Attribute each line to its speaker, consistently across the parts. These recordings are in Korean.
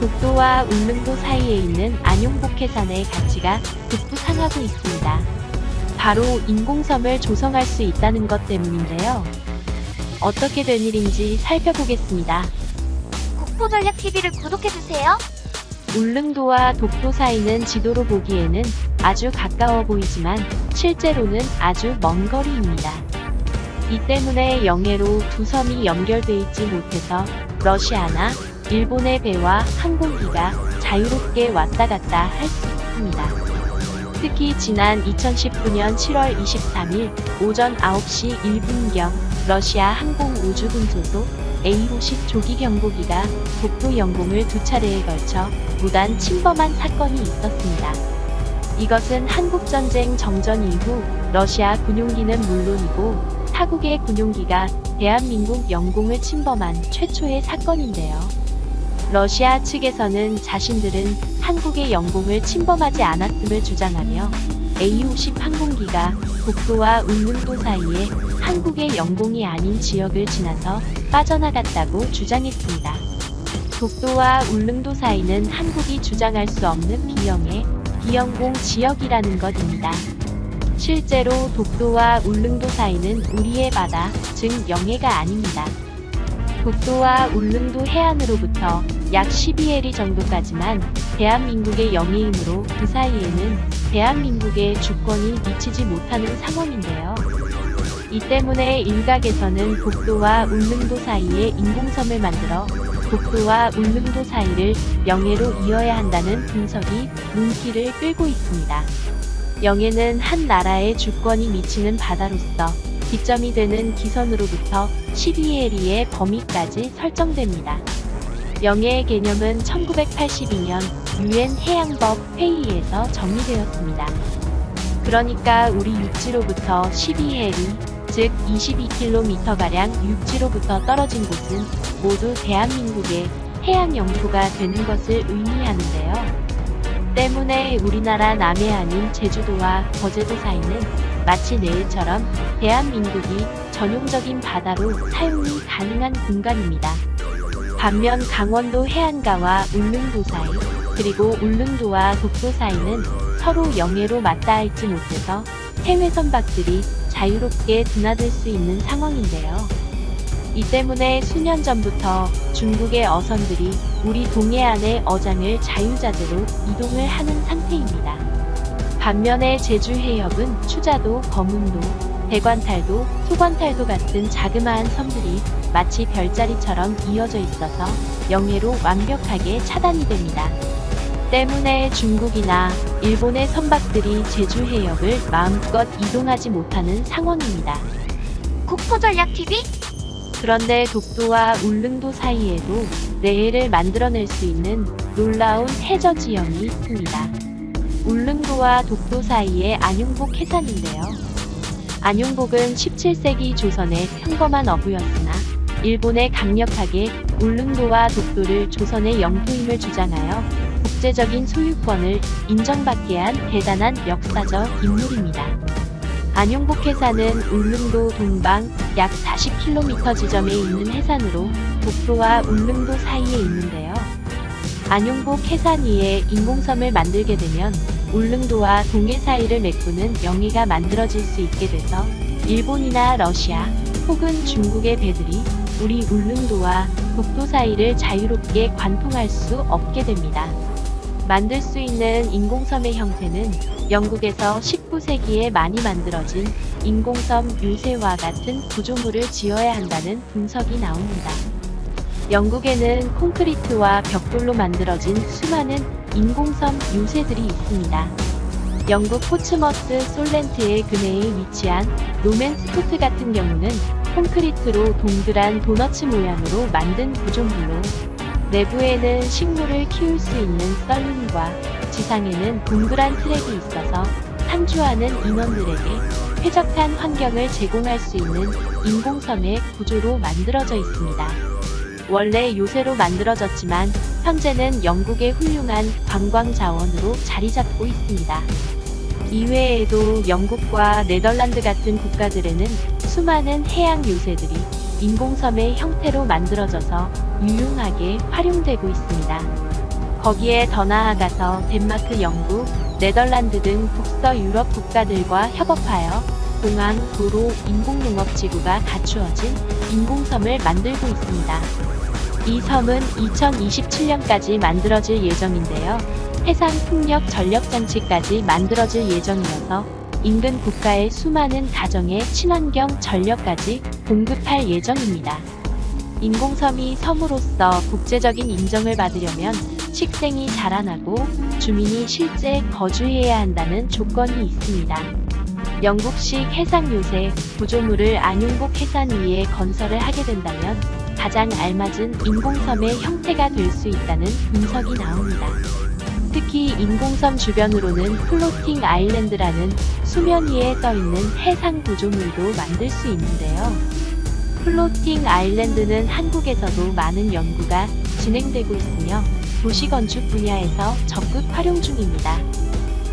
Speaker 1: 독도와 울릉도 사이에 있는 안용복 해산의 가치가 급부상하고 있습니다. 바로 인공섬을 조성할 수 있다는 것 때문인데요. 어떻게 된 일인지 살펴보겠습니다.
Speaker 2: 국토전략TV를 구독해주세요.
Speaker 1: 울릉도와 독도 사이는 지도로 보기에는 아주 가까워 보이지만 실제로는 아주 먼 거리입니다. 이 때문에 영해로 두 섬이 연결돼 있지 못해서 러시아나 일본의 배와 항공기가 자유롭게 왔다 갔다 할 수 있습니다. 특히 지난 2019년 7월 23일 오전 9시 1분경 러시아 항공우주군소속 A-50 조기경보기가 독도 영공을 두 차례에 걸쳐 무단 침범한 사건이 있었습니다. 이것은 한국전쟁 정전 이후 러시아 군용기는 물론이고 타국의 군용기가 대한민국 영공을 침범한 최초의 사건인데요. 러시아 측에서는 자신들은 한국의 영공을 침범하지 않았음을 주장하며 A-50 항공기가 독도와 울릉도 사이에 한국의 영공이 아닌 지역을 지나서 빠져나갔다고 주장했습니다. 독도와 울릉도 사이는 한국이 주장할 수 없는 비영해, 비영공 지역이라는 것입니다. 실제로 독도와 울릉도 사이는 우리의 바다, 즉 영해가 아닙니다. 독도와 울릉도 해안으로부터 약 12해리 정도까지만 대한민국의 영해이므로 그 사이에는 대한민국의 주권이 미치지 못하는 상황인데요. 이 때문에 일각에서는 독도와 울릉도 사이에 인공섬을 만들어 독도와 울릉도 사이를 영해로 이어야 한다는 분석이 눈길을 끌고 있습니다. 영해는 한 나라의 주권이 미치는 바다로서 기점이 되는 기선으로부터 12해리의 범위까지 설정됩니다. 영해의 개념은 1982년 UN 해양법 회의에서 정의되었습니다. 그러니까 우리 육지로부터 12해리, 즉 22km가량 육지로부터 떨어진 곳은 모두 대한민국의 해양 영토가 되는 것을 의미하는데요. 때문에 우리나라 남해안인 제주도와 거제도 사이는 마치 내일처럼 대한민국이 전용적인 바다로 사용이 가능한 공간입니다. 반면 강원도 해안가와 울릉도 사이, 그리고 울릉도와 독도 사이는 서로 영해로 맞닿아있지 못해서 해외 선박들이 자유롭게 드나들 수 있는 상황인데요. 이 때문에 수년 전부터 중국의 어선들이 우리 동해안의 어장을 자유자재로 이동을 하는 상태입니다. 반면에 제주 해협은 추자도, 거문도, 대관탈도, 소관탈도 같은 자그마한 섬들이 마치 별자리처럼 이어져 있어서 영해로 완벽하게 차단이 됩니다. 때문에 중국이나 일본의 선박들이 제주 해협을 마음껏 이동하지 못하는 상황입니다.
Speaker 2: 국토전략TV?
Speaker 1: 그런데 독도와 울릉도 사이에도 내해를 만들어낼 수 있는 놀라운 해저 지형이 있습니다. 울릉도와 독도 사이의 안용복 해산인데요. 안용복은 17세기 조선의 평범한 어부였으나 일본에 강력하게 울릉도와 독도를 조선의 영토임을 주장하여 국제적인 소유권을 인정받게 한 대단한 역사적 인물입니다. 안용복 해산은 울릉도 동방 약 40km 지점에 있는 해산으로 독도와 울릉도 사이에 있는데요. 안용복 해산 위에 인공섬을 만들게 되면 울릉도와 동해 사이를 메꾸는 영해가 만들어질 수 있게 돼서 일본이나 러시아 혹은 중국의 배들이 우리 울릉도와 독도 사이를 자유롭게 관통할 수 없게 됩니다. 만들 수 있는 인공섬의 형태는 영국에서 19세기에 많이 만들어진 인공섬 요새와 같은 구조물을 지어야 한다는 분석이 나옵니다. 영국에는 콘크리트와 벽돌로 만들어진 수많은 인공섬 요새들이 있습니다. 영국 포츠머스 솔렌트의 근해에 위치한 노맨스포트 같은 경우는 콘크리트로 동그란 도너츠 모양으로 만든 구조물로 내부에는 식물을 키울 수 있는 썰룸과 지상에는 동그란 트랙이 있어서 상주하는 인원들에게 쾌적한 환경을 제공할 수 있는 인공섬의 구조로 만들어져 있습니다. 원래 요새로 만들어졌지만 현재는 영국의 훌륭한 관광 자원으로 자리 잡고 있습니다. 이외에도 영국과 네덜란드 같은 국가들에는 수많은 해양 요새들이 인공섬의 형태로 만들어져서 유용하게 활용되고 있습니다. 거기에 더 나아가서 덴마크, 영국, 네덜란드 등 북서 유럽 국가들과 협업하여 공항, 도로, 인공농업지구가 갖추어진 인공섬을 만들고 있습니다. 이 섬은 2027년까지 만들어질 예정인데요. 해상 풍력 전력 장치까지 만들어질 예정이어서 인근 국가의 수많은 가정에 친환경 전력까지 공급할 예정입니다. 인공섬이 섬으로서 국제적인 인정을 받으려면 식생이 자라나고 주민이 실제 거주해야 한다는 조건이 있습니다. 영국식 해상 요새 구조물을 안용복 해산 위에 건설을 하게 된다면 가장 알맞은 인공섬의 형태가 될 수 있다는 분석이 나옵니다. 특히 인공섬 주변으로는 플로팅 아일랜드라는 수면 위에 떠있는 해상 구조물도 만들 수 있는데요. 플로팅 아일랜드는 한국에서도 많은 연구가 진행되고 있으며 도시건축 분야에서 적극 활용 중입니다.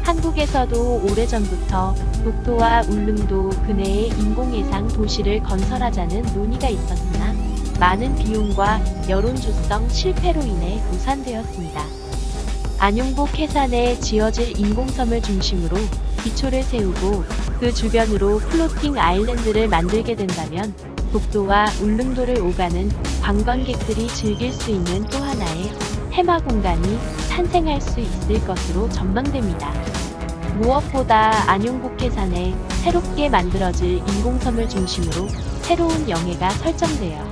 Speaker 1: 한국에서도 오래전부터 독도와 울릉도 근해에 인공해상 도시를 건설하자는 논의가 있었으나 많은 비용과 여론조성 실패로 인해 무산되었습니다. 안용복 해산에 지어질 인공섬을 중심으로 기초를 세우고 그 주변으로 플로팅 아일랜드를 만들게 된다면 독도와 울릉도를 오가는 관광객들이 즐길 수 있는 또 하나의 해마 공간이 탄생할 수 있을 것으로 전망됩니다. 무엇보다 안용복 해산에 새롭게 만들어질 인공섬을 중심으로 새로운 영해가 설정되어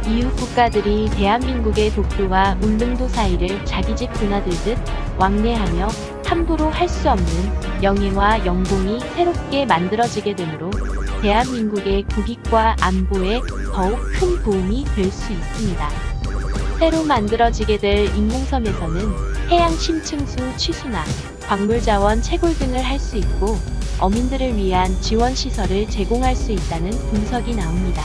Speaker 1: 이웃 국가들이 대한민국의 독도와 울릉도 사이를 자기 집 드나들듯 왕래하며 함부로 할 수 없는 영해와 영공이 새롭게 만들어지게 되므로 대한민국의 국익과 안보에 더욱 큰 도움이 될 수 있습니다. 새로 만들어지게 될 인공섬에서는 해양 심층수 취수나 광물자원 채굴 등을 할 수 있고 어민들을 위한 지원시설을 제공할 수 있다는 분석이 나옵니다.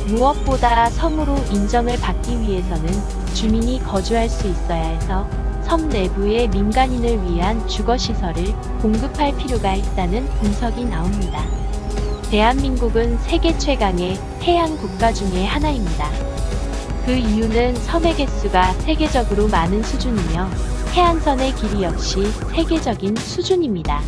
Speaker 1: 무엇보다 섬으로 인정을 받기 위해서는 주민이 거주할 수 있어야 해서 섬 내부의 민간인을 위한 주거시설을 공급할 필요가 있다는 분석이 나옵니다. 대한민국은 세계 최강의 해양 국가 중의 하나입니다. 그 이유는 섬의 개수가 세계적으로 많은 수준이며 해안선의 길이 역시 세계적인 수준입니다.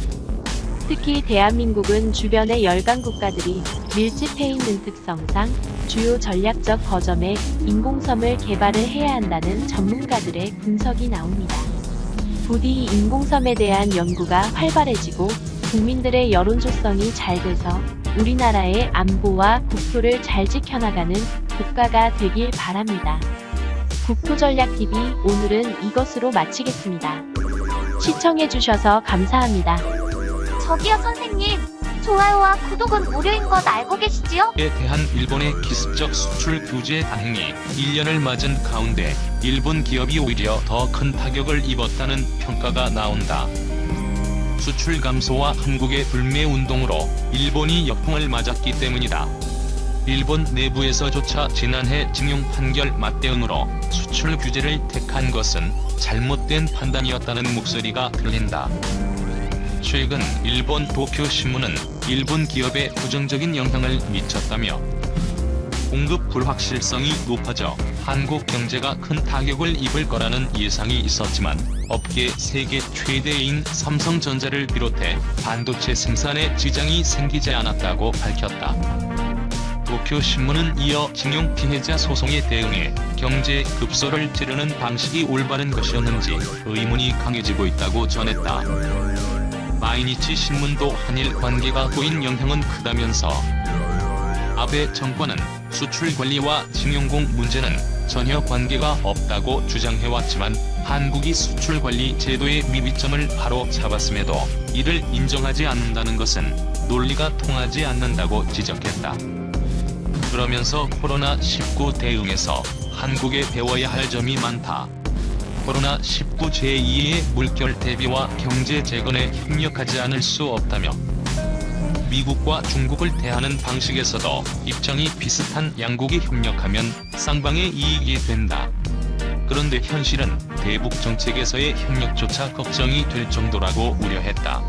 Speaker 1: 특히 대한민국은 주변의 열강 국가들이 밀집해 있는 특성상 주요 전략적 거점에 인공섬을 개발을 해야 한다는 전문가들의 분석이 나옵니다. 부디 인공섬에 대한 연구가 활발해지고 국민들의 여론조성이 잘 돼서 우리나라의 안보와 국토를 잘 지켜나가는 국가가 되길 바랍니다. 국토전략TV 오늘은 이것으로 마치겠습니다. 시청해주셔서 감사합니다.
Speaker 2: 저기요 선생님, 좋아요와 구독은 무료인 것 알고 계시지요?
Speaker 3: 에 대한 일본의 기습적 수출 규제 단행이 1년을 맞은 가운데 일본 기업이 오히려 더 큰 타격을 입었다는 평가가 나온다. 수출 감소와 한국의 불매 운동으로 일본이 역풍을 맞았기 때문이다. 일본 내부에서조차 지난해 징용 판결 맞대응으로 수출 규제를 택한 것은 잘못된 판단이었다는 목소리가 들린다. 최근 일본 도쿄신문은 일본 기업에 부정적인 영향을 미쳤다며 공급 불확실성이 높아져 한국 경제가 큰 타격을 입을 거라는 예상이 있었지만 업계 세계 최대인 삼성전자를 비롯해 반도체 생산에 지장이 생기지 않았다고 밝혔다. 도쿄신문은 이어 징용 피해자 소송에 대응해 경제 급소를 찌르는 방식이 올바른 것이었는지 의문이 강해지고 있다고 전했다. 마이니치 신문도 한일 관계가 보인 영향은 크다면서 아베 정권은 수출 관리와 징용공 문제는 전혀 관계가 없다고 주장해왔지만 한국이 수출 관리 제도의 미비점을 바로 잡았음에도 이를 인정하지 않는다는 것은 논리가 통하지 않는다고 지적했다. 그러면서 코로나19 대응에서 한국에 배워야 할 점이 많다. 코로나19 제2의 물결 대비와 경제 재건에 협력하지 않을 수 없다며 미국과 중국을 대하는 방식에서도 입장이 비슷한 양국이 협력하면 쌍방의 이익이 된다. 그런데 현실은 대북 정책에서의 협력조차 걱정이 될 정도라고 우려했다.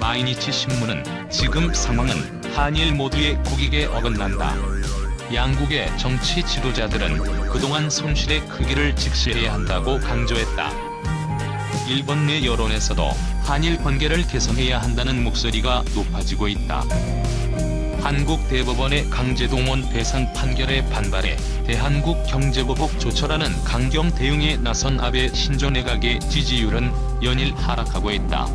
Speaker 3: 마이니치 신문은 지금 상황은 한일 모두의 국익에 어긋난다. 양국의 정치 지도자들은 그동안 손실의 크기를 직시해야 한다고 강조했다. 일본 내 여론에서도 한일 관계를 개선해야 한다는 목소리가 높아지고 있다. 한국 대법원의 강제동원 배상 판결에 반발해 대한국 경제보복 조처라는 강경 대응에 나선 아베 신조 내각의 지지율은 연일 하락하고 있다.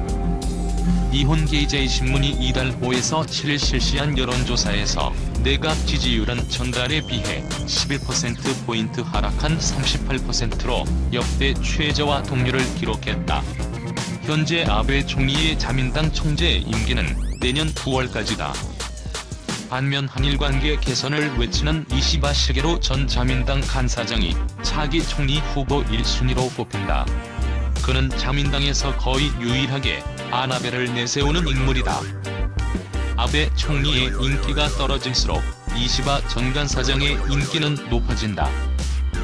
Speaker 3: 니혼게이제이신문이 이달 5에서 7일 실시한 여론조사에서 내각 지지율은 전달에 비해 11%포인트 하락한 38%로 역대 최저와 동률을 기록했다. 현재 아베 총리의 자민당 총재 임기는 내년 9월까지다. 반면 한일관계 개선을 외치는 이시바 시게로 전 자민당 간사장이 차기 총리 후보 1순위로 꼽힌다. 그는 자민당에서 거의 유일하게 아베를 내세우는 인물이다. 아베 총리의 인기가 떨어질수록 이시바 전 간사장의 인기는 높아진다.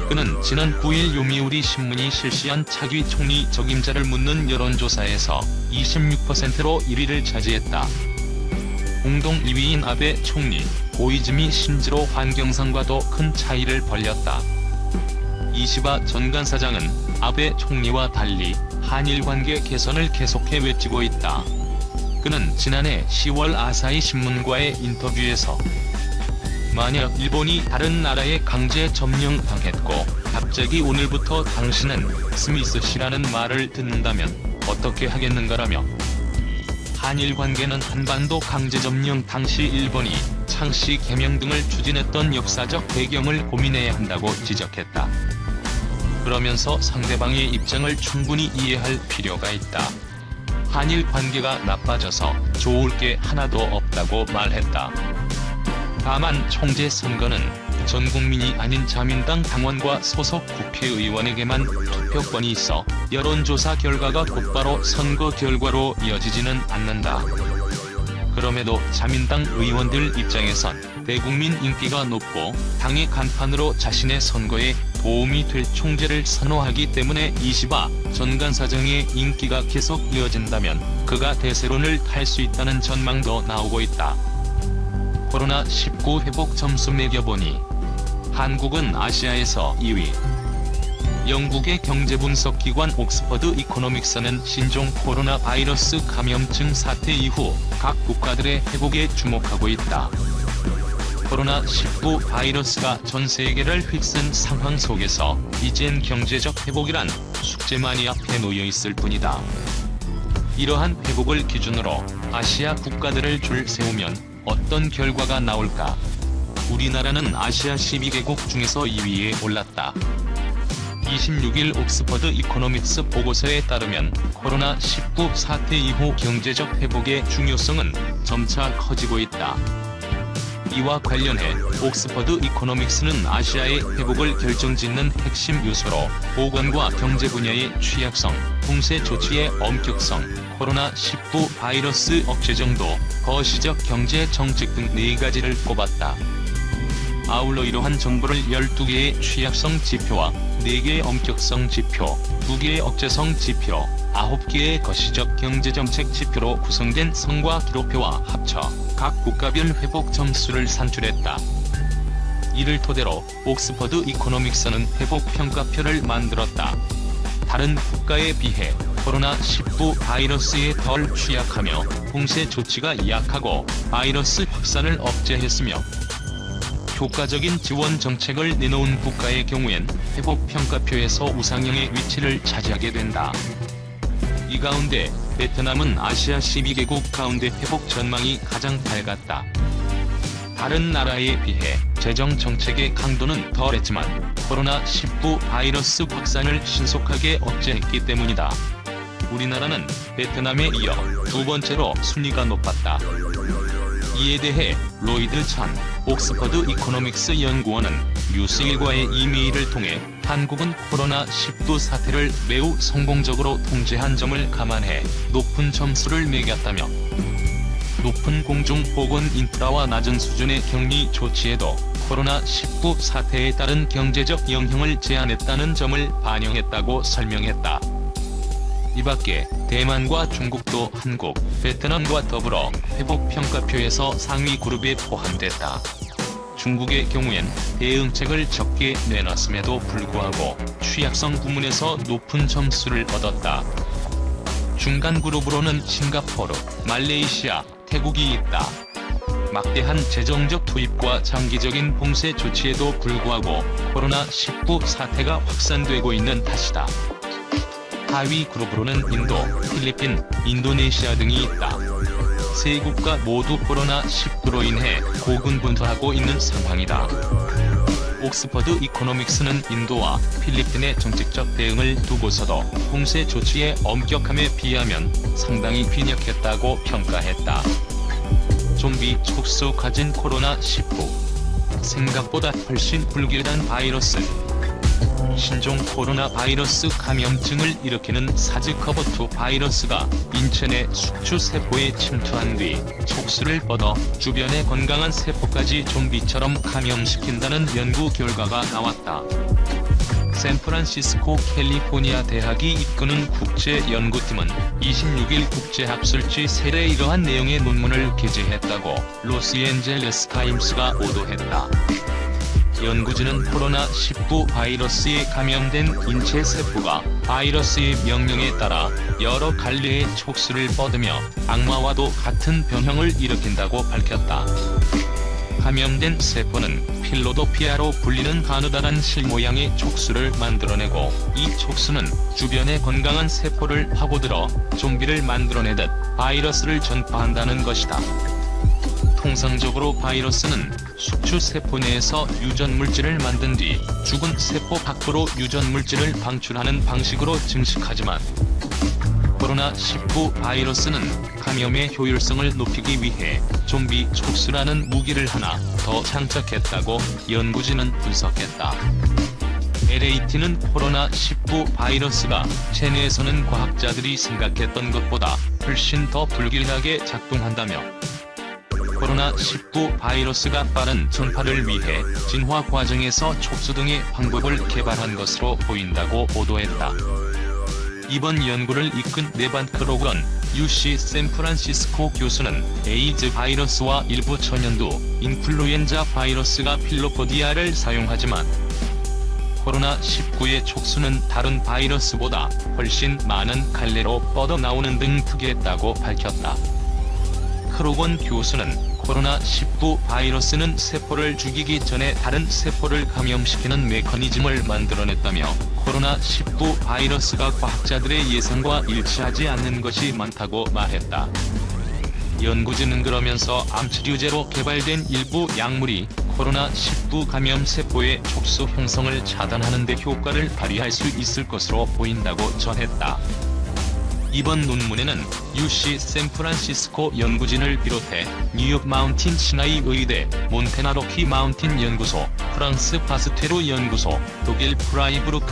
Speaker 3: 그는 지난 9일 요미우리 신문이 실시한 차기 총리 적임자를 묻는 여론조사에서 26%로 1위를 차지했다. 공동 2위인 아베 총리, 고이즈미 신지로 환경상과도 큰 차이를 벌렸다. 이시바 전 간사장은 아베 총리와 달리 한일 관계 개선을 계속해 외치고 있다. 그는 지난해 10월 아사히 신문과의 인터뷰에서 만약 일본이 다른 나라에 강제 점령당했고 갑자기 오늘부터 당신은 스미스 씨라는 말을 듣는다면 어떻게 하겠는가라며 한일 관계는 한반도 강제 점령 당시 일본이 창씨 개명 등을 추진했던 역사적 배경을 고민해야 한다고 지적했다. 그러면서 상대방의 입장을 충분히 이해할 필요가 있다. 한일 관계가 나빠져서 좋을 게 하나도 없다고 말했다. 다만 총재 선거는 전 국민이 아닌 자민당 당원과 소속 국회의원에게만 투표권이 있어 여론조사 결과가 곧바로 선거 결과로 이어지지는 않는다. 그럼에도 자민당 의원들 입장에선 대국민 인기가 높고 당의 간판으로 자신의 선거에 도움이 될 총재를 선호하기 때문에 이시바 전 간사장의 인기가 계속 이어진다면 그가 대세론을 탈 수 있다는 전망도 나오고 있다. 코로나19 회복 점수 매겨보니 한국은 아시아에서 2위. 영국의 경제분석기관 옥스퍼드 이코노믹스는 신종 코로나 바이러스 감염증 사태 이후 각 국가들의 회복에 주목하고 있다. 코로나19 바이러스가 전 세계를 휩쓴 상황 속에서 이젠 경제적 회복이란 숙제만이 앞에 놓여 있을 뿐이다. 이러한 회복을 기준으로 아시아 국가들을 줄 세우면 어떤 결과가 나올까? 우리나라는 아시아 12개국 중에서 2위에 올랐다. 26일 옥스퍼드 이코노믹스 보고서에 따르면 코로나19 사태 이후 경제적 회복의 중요성은 점차 커지고 있다. 이와 관련해 옥스퍼드 이코노믹스는 아시아의 회복을 결정짓는 핵심 요소로 보건과 경제 분야의 취약성, 봉쇄 조치의 엄격성, 코로나19 바이러스 억제 정도, 거시적 경제 정책 등 4가지를 꼽았다. 아울러 이러한 정보를 12개의 취약성 지표와 4개의 엄격성 지표, 2개의 억제성 지표, 9개의 거시적 경제정책 지표로 구성된 성과 기록표와 합쳐 각 국가별 회복 점수를 산출했다. 이를 토대로 옥스퍼드 이코노믹스는 회복평가표를 만들었다. 다른 국가에 비해 코로나19 바이러스에 덜 취약하며 봉쇄 조치가 약하고 바이러스 확산을 억제했으며 효과적인 지원 정책을 내놓은 국가의 경우엔 회복평가표에서 우상향의 위치를 차지하게 된다. 이 가운데 베트남은 아시아 12개국 가운데 회복 전망이 가장 밝았다. 다른 나라에 비해 재정 정책의 강도는 덜했지만 코로나19 바이러스 확산을 신속하게 억제했기 때문이다. 우리나라는 베트남에 이어 2번째로 순위가 높았다. 이에 대해 로이드 찬 옥스퍼드 이코노믹스 연구원은 뉴스일과의 이메일을 통해 한국은 코로나19 사태를 매우 성공적으로 통제한 점을 감안해 높은 점수를 매겼다며 높은 공중보건 인프라와 낮은 수준의 격리 조치에도 코로나19 사태에 따른 경제적 영향을 제한했다는 점을 반영했다고 설명했다. 이밖에 대만과 중국도 한국, 베트남과 더불어 회복평가표에서 상위 그룹에 포함됐다. 중국의 경우엔 대응책을 적게 내놨음에도 불구하고 취약성 부문에서 높은 점수를 얻었다. 중간 그룹으로는 싱가포르, 말레이시아, 태국이 있다. 막대한 재정적 투입과 장기적인 봉쇄 조치에도 불구하고 코로나19 사태가 확산되고 있는 탓이다. 하위 그룹으로는 인도, 필리핀, 인도네시아 등이 있다. 세 국가 모두 코로나19로 인해 고군분투하고 있는 상황이다. 옥스퍼드 이코노믹스는 인도와 필리핀의 정책적 대응을 두고서도 봉쇄 조치의 엄격함에 비하면 상당히 빈약했다고 평가했다. 좀비 촉수 가진 코로나19. 생각보다 훨씬 불길한 바이러스. 신종 코로나 바이러스 감염증을 일으키는 사즈커버2 바이러스가 인체 내 숙주 세포에 침투한 뒤 촉수를 뻗어 주변의 건강한 세포까지 좀비처럼 감염시킨다는 연구 결과가 나왔다. 샌프란시스코 캘리포니아 대학이 이끄는 국제연구팀은 26일 국제학술지 셀에 이러한 내용의 논문을 게재했다고 로스앤젤레스 타임스가 보도했다. 연구진은 코로나19 바이러스에 감염된 인체 세포가 바이러스의 명령에 따라 여러 갈래의 촉수를 뻗으며 악마와도 같은 변형을 일으킨다고 밝혔다. 감염된 세포는 필로도피아로 불리는 가느다란 실 모양의 촉수를 만들어내고 이 촉수는 주변의 건강한 세포를 파고들어 좀비를 만들어내듯 바이러스를 전파한다는 것이다. 통상적으로 바이러스는 숙주 세포 내에서 유전 물질을 만든 뒤 죽은 세포 밖으로 유전 물질을 방출하는 방식으로 증식하지만 코로나19 바이러스는 감염의 효율성을 높이기 위해 좀비 촉수라는 무기를 하나 더 장착했다고 연구진은 분석했다. LAT는 코로나19 바이러스가 체내에서는 과학자들이 생각했던 것보다 훨씬 더 불길하게 작동한다며 코로나19 바이러스가 빠른 전파를 위해 진화 과정에서 촉수 등의 방법을 개발한 것으로 보인다고 보도했다. 이번 연구를 이끈 네반 크로건 UC 샌프란시스코 교수는 에이즈 바이러스와 일부 천연두 인플루엔자 바이러스가 필로포디아를 사용하지만 코로나19의 촉수는 다른 바이러스보다 훨씬 많은 갈래로 뻗어나오는 등 특이했다고 밝혔다. 크로건 교수는 코로나19 바이러스는 세포를 죽이기 전에 다른 세포를 감염시키는 메커니즘을 만들어냈다며 코로나19 바이러스가 과학자들의 예상과 일치하지 않는 것이 많다고 말했다. 연구진은 그러면서 암치료제로 개발된 일부 약물이 코로나19 감염 세포의 촉수 형성을 차단하는 데 효과를 발휘할 수 있을 것으로 보인다고 전했다. 이번 논문에는 UC 샌프란시스코 연구진을 비롯해 뉴욕 마운틴 신하이 의대, 몬테나 로키 마운틴 연구소, 프랑스 파스테르 연구소, 독일 프라이부르크